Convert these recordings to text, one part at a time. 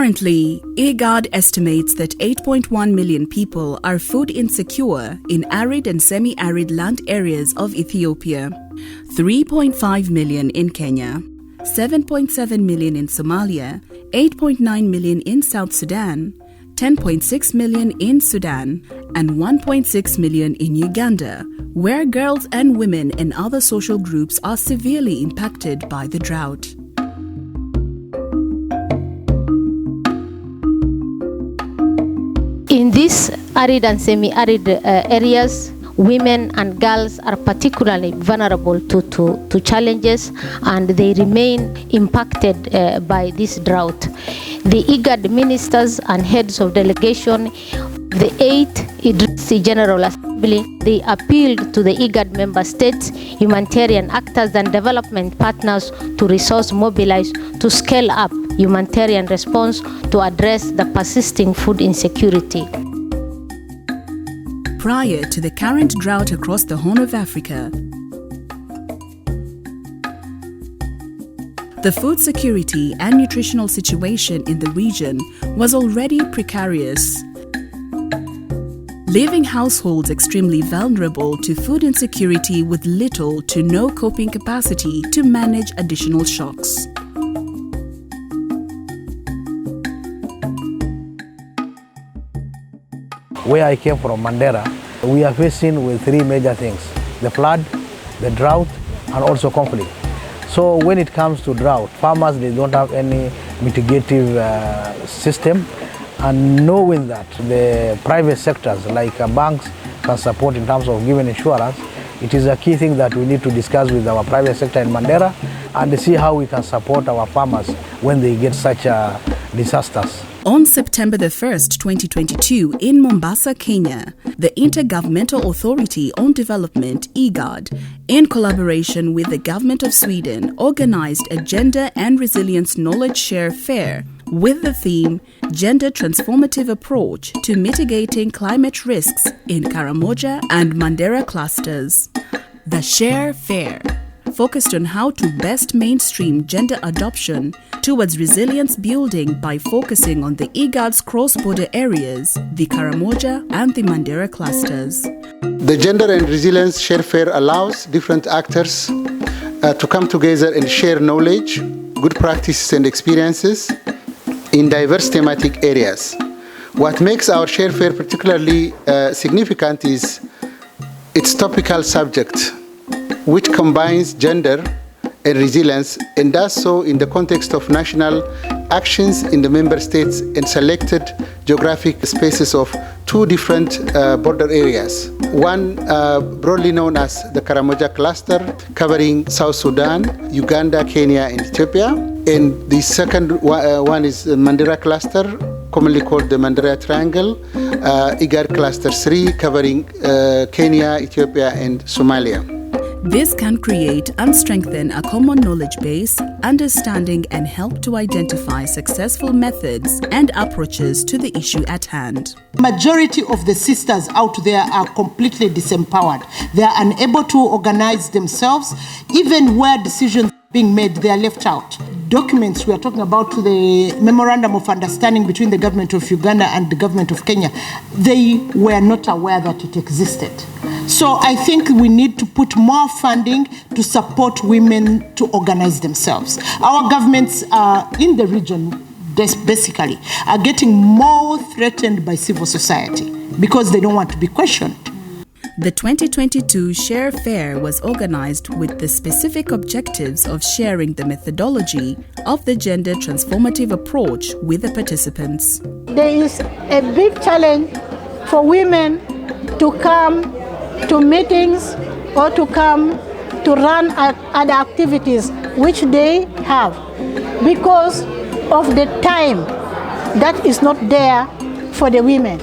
Currently, IGAD estimates that 8.1 million people are food insecure in arid and semi-arid land areas of Ethiopia, 3.5 million in Kenya, 7.7 million in Somalia, 8.9 million in South Sudan, 10.6 million in Sudan, and 1.6 million in Uganda, where girls and women and other social groups are severely impacted by the drought. In these arid and semi-arid areas, women and girls are particularly vulnerable to challenges, and they remain impacted by this drought. The IGAD ministers and heads of delegation, the 8th IGAD General Assembly, they appealed to the IGAD member states, humanitarian actors and development partners to resource mobilize to scale up humanitarian response to address the persisting food insecurity. Prior to the current drought across the Horn of Africa, the food security and nutritional situation in the region was already precarious, leaving households extremely vulnerable to food insecurity with little to no coping capacity to manage additional shocks. Where I came from, Mandera, we are facing with three major things: the flood, the drought, and also conflict. So when it comes to drought, farmers, they don't have any mitigative system, and knowing that the private sectors like banks can support in terms of giving insurance, it is a key thing that we need to discuss with our private sector in Mandera and see how we can support our farmers when they get such disasters. On September 1st, 2022, in Mombasa, Kenya, the Intergovernmental Authority on Development, IGAD, in collaboration with the Government of Sweden, organized a Gender and Resilience Knowledge Share Fair with the theme Gender Transformative Approach to Mitigating Climate Risks in Karamoja and Mandera Clusters. The Share Fair focused on how to best mainstream gender adoption towards resilience building by focusing on the IGAD's cross-border areas, the Karamoja and the Mandera clusters. The Gender and Resilience Share Fair allows different actors to come together and share knowledge, good practices and experiences in diverse thematic areas. What makes our Share Fair particularly significant is its topical subject, which combines gender and resilience, and does so in the context of national actions in the member states and selected geographic spaces of two different border areas. One broadly known as the Karamoja cluster, covering South Sudan, Uganda, Kenya, and Ethiopia. And the second one is the Mandera cluster, commonly called the Mandera Triangle, IGAD Cluster 3, covering Kenya, Ethiopia, and Somalia. This can create and strengthen a common knowledge base, understanding, and help to identify successful methods and approaches to the issue at hand. Majority of the sisters out there are completely disempowered. They are unable to organize themselves. Even where decisions are being made, they are left out. Documents, we are talking about the Memorandum of Understanding between the government of Uganda and the government of Kenya, they were not aware that it existed. So I think we need to put more funding to support women to organize themselves. Our governments in the region basically are getting more threatened by civil society because they don't want to be questioned. The 2022 Share Fair was organized with the specific objectives of sharing the methodology of the gender transformative approach with the participants. There is a big challenge for women to come to meetings or to come to run other activities which they have because of the time that is not there for the women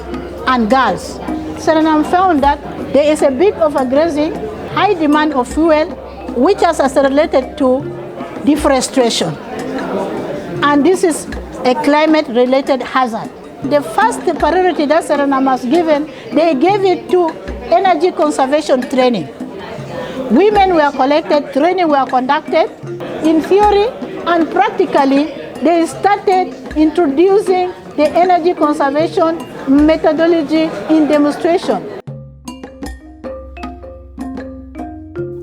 and girls. Suriname found that there is a bit of a grazing, high demand of fuel, which is related to deforestation. And this is a climate-related hazard. The first priority that Suriname was given, they gave it to energy conservation training. Women were collected, training were conducted in theory, and practically they started introducing the energy conservation methodology in demonstration.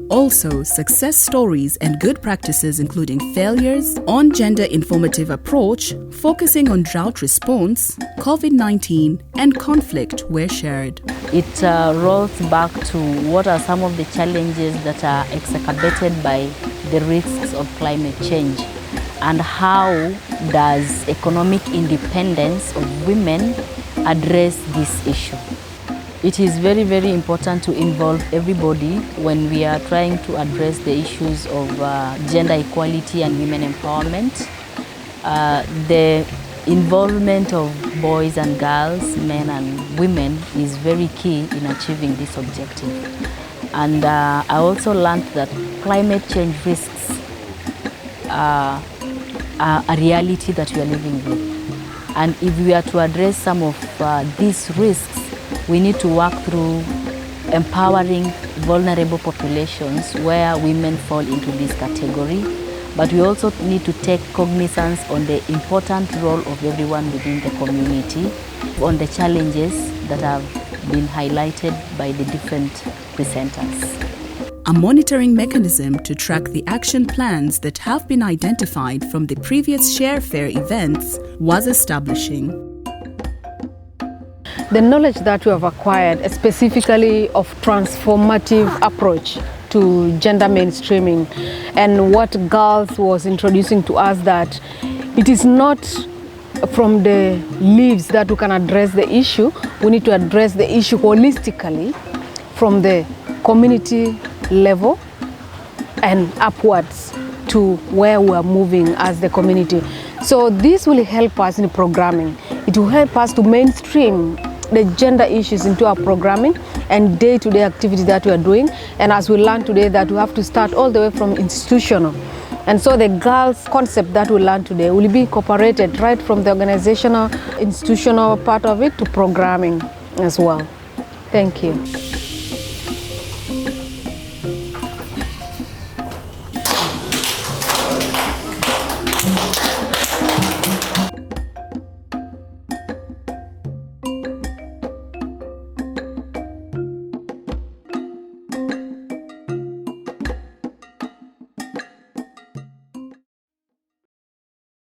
Also, success stories and good practices including failures, on gender informative approach, focusing on drought response, COVID-19 and conflict were shared. It rolls back to what are some of the challenges that are exacerbated by the risks of climate change, and how does economic independence of women address this issue. It is very, very important to involve everybody when we are trying to address the issues of gender equality and women empowerment. The involvement of boys and girls, men and women is very key in achieving this objective. And I also learned that climate change risks are a reality that we are living with. And if we are to address some of these risks, we need to work through empowering vulnerable populations where women fall into this category. But we also need to take cognizance on the important role of everyone within the community, on the challenges that have been highlighted by the different presenters. A monitoring mechanism to track the action plans that have been identified from the previous Share Fair events was establishing. The knowledge that we have acquired, specifically of transformative approach to gender mainstreaming, and what Girls was introducing to us, that it is not from the leaves that we can address the issue. We need to address the issue holistically from the community level and upwards to where we are moving as the community. So this will help us in programming. It will help us to mainstream the gender issues into our programming and day-to-day activity that we are doing. And as we learned today, that we have to start all the way from institutional. And so the girls concept that we learned today will be incorporated right from the organizational, institutional part of it to programming as well. Thank you.